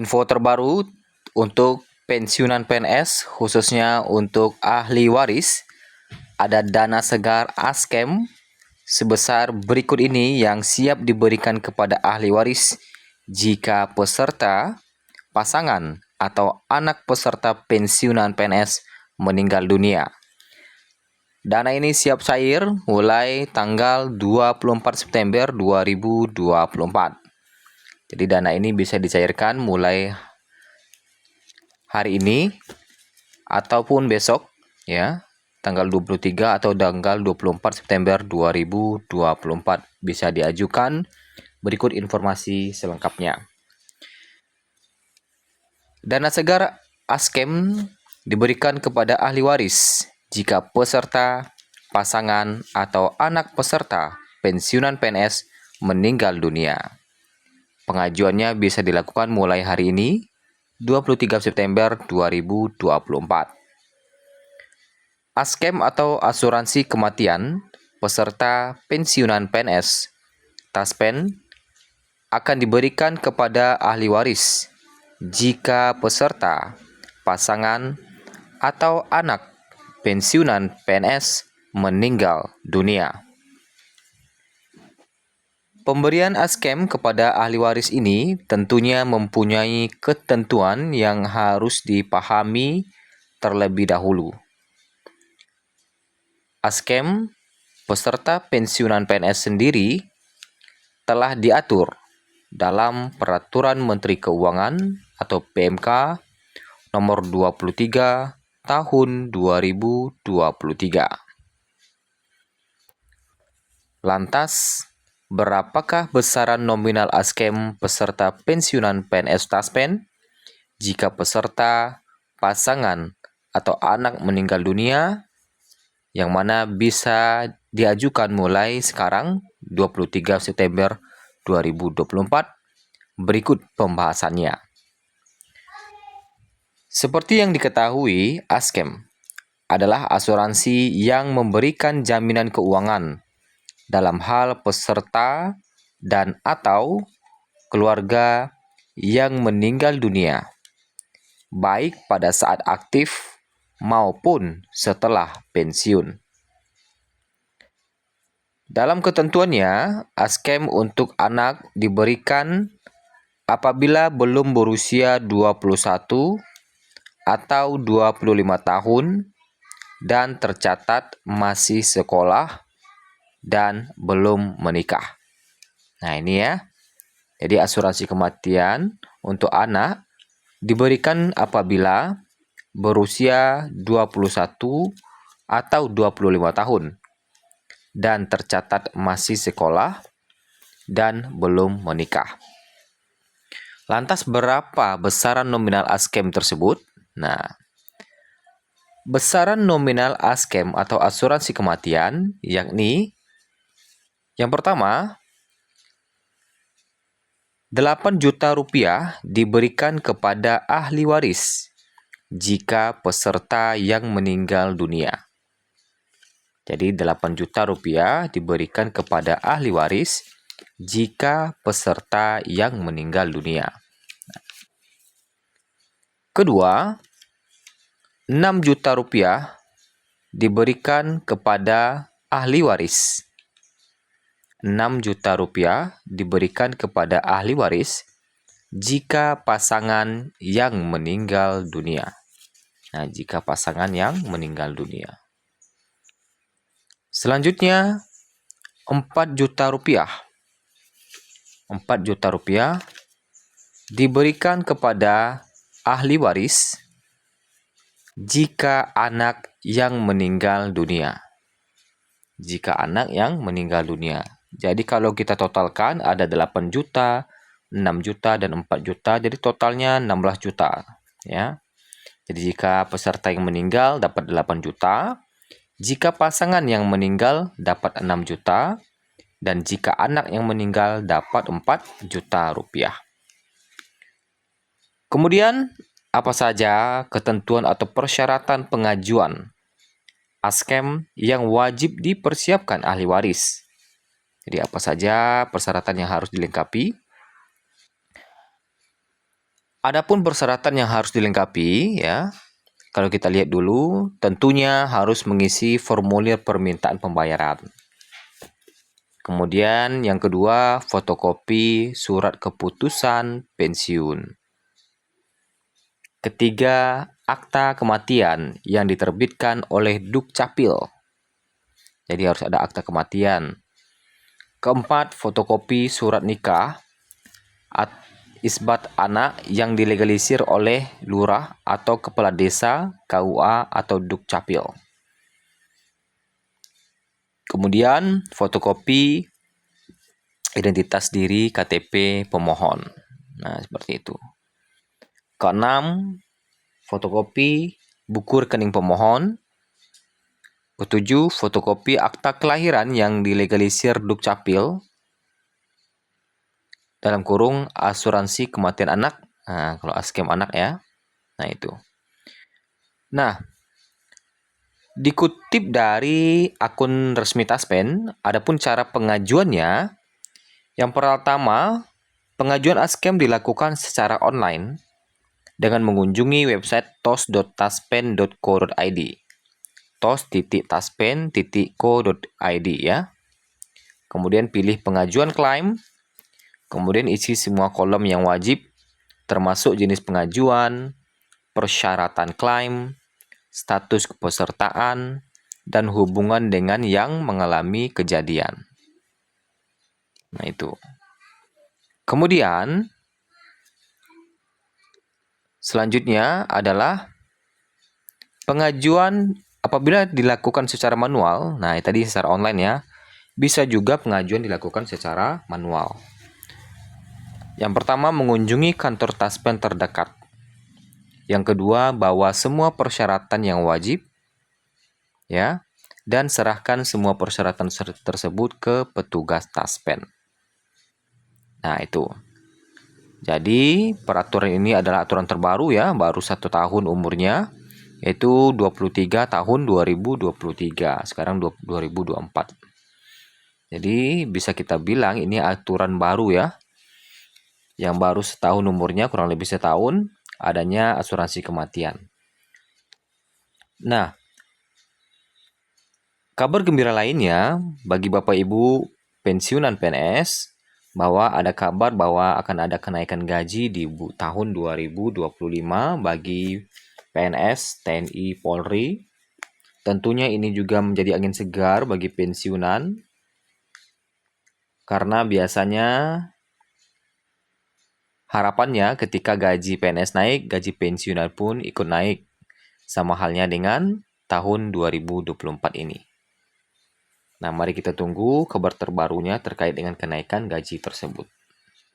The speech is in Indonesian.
Info terbaru untuk pensiunan PNS, khususnya untuk ahli waris, ada dana segar ASKEM sebesar berikut ini yang siap diberikan kepada ahli waris jika peserta, pasangan, atau anak peserta pensiunan PNS meninggal dunia. Dana ini siap cair mulai tanggal 24 September 2024. Jadi dana ini bisa dicairkan mulai hari ini ataupun besok ya, tanggal 23 atau tanggal 24 September 2024 bisa diajukan. Berikut informasi selengkapnya. Dana segar ASKEM diberikan kepada ahli waris jika peserta, pasangan, atau anak peserta pensiunan PNS meninggal dunia. Pengajuannya bisa dilakukan mulai hari ini, 23 September 2024. ASKEM atau asuransi kematian peserta pensiunan PNS, TASPEN, akan diberikan kepada ahli waris jika peserta, pasangan, atau anak pensiunan PNS meninggal dunia. Pemberian ASKEM kepada ahli waris ini tentunya mempunyai ketentuan yang harus dipahami terlebih dahulu. ASKEM peserta pensiunan PNS sendiri telah diatur dalam Peraturan Menteri Keuangan atau PMK nomor 23 tahun 2023. Lantas, berapakah besaran nominal ASKEM peserta pensiunan PNS TASPEN jika peserta, pasangan, atau anak meninggal dunia, yang mana bisa diajukan mulai sekarang 23 September 2024? Berikut pembahasannya. Seperti yang diketahui, ASKEM adalah asuransi yang memberikan jaminan keuangan dalam hal peserta dan atau keluarga yang meninggal dunia, baik pada saat aktif maupun setelah pensiun. Dalam ketentuannya, ASKEM untuk anak diberikan apabila belum berusia 21 atau 25 tahun dan tercatat masih sekolah dan belum menikah. Nah, ini ya. Jadi asuransi kematian untuk anak diberikan apabila berusia 21 atau 25 tahun dan tercatat masih sekolah dan belum menikah. Lantas berapa besaran nominal ASKEM tersebut? Nah, besaran nominal ASKEM atau asuransi kematian yakni yang pertama, 8 juta rupiah diberikan kepada ahli waris jika peserta yang meninggal dunia. Jadi 8 juta rupiah diberikan kepada ahli waris jika peserta yang meninggal dunia. Kedua, 6 juta rupiah diberikan kepada ahli waris. 6 juta rupiah diberikan kepada ahli waris jika pasangan yang meninggal dunia. Nah, jika pasangan yang meninggal dunia. Selanjutnya, 4 juta rupiah. 4 juta rupiah diberikan kepada ahli waris jika anak yang meninggal dunia. Jika anak yang meninggal dunia. Jadi kalau kita totalkan ada 8 juta, 6 juta, dan 4 juta. Jadi totalnya 16 juta. Ya. Jadi jika peserta yang meninggal dapat 8 juta. Jika pasangan yang meninggal dapat 6 juta. Dan jika anak yang meninggal dapat 4 juta rupiah. Kemudian, apa saja ketentuan atau persyaratan pengajuan ASKEM yang wajib dipersiapkan ahli waris? Jadi apa saja persyaratan yang harus dilengkapi? Adapun persyaratan yang harus dilengkapi ya. Kalau kita lihat dulu, tentunya harus mengisi formulir permintaan pembayaran. Kemudian yang kedua, fotokopi surat keputusan pensiun. Ketiga, akta kematian yang diterbitkan oleh Dukcapil. Jadi harus ada akta kematian. Keempat, fotokopi surat nikah isbat anak yang dilegalisir oleh lurah atau kepala desa, KUA atau Dukcapil. Kemudian fotokopi identitas diri KTP pemohon. Nah, seperti itu. Keenam, fotokopi buku rekening pemohon. Ketujuh, fotokopi akta kelahiran yang dilegalisir Dukcapil. Dalam kurung asuransi kematian anak. Nah, kalau askem anak ya. Nah, itu. Nah, dikutip dari akun resmi Taspen, adapun cara pengajuannya, yang pertama, pengajuan askem dilakukan secara online dengan mengunjungi website tos.taspen.co.id. tos.taspen.co.id ya. Kemudian pilih pengajuan klaim. Kemudian isi semua kolom yang wajib, termasuk jenis pengajuan, persyaratan klaim, status kepesertaan, dan hubungan dengan yang mengalami kejadian. Nah, itu. Kemudian, selanjutnya adalah pengajuan apabila dilakukan secara manual. Nah, tadi secara online ya. Bisa juga pengajuan dilakukan secara manual. Yang pertama, mengunjungi kantor Taspen terdekat. Yang kedua, bawa semua persyaratan yang wajib ya, dan serahkan semua persyaratan tersebut ke petugas Taspen. Nah, itu. Jadi, peraturan ini adalah aturan terbaru ya, baru 1 tahun umurnya, yaitu 23 tahun 2023, sekarang 2024. Jadi, bisa kita bilang ini aturan baru ya, yang baru setahun umurnya, kurang lebih setahun, adanya asuransi kematian. Nah, kabar gembira lainnya bagi Bapak Ibu pensiunan PNS, bahwa ada kabar bahwa akan ada kenaikan gaji di tahun 2025 bagi PNS, TNI, Polri. Tentunya ini juga menjadi angin segar bagi pensiunan, karena biasanya harapannya ketika gaji PNS naik, gaji pensiunan pun ikut naik. Sama halnya dengan tahun 2024 ini. Nah, mari kita tunggu kabar terbarunya terkait dengan kenaikan gaji tersebut.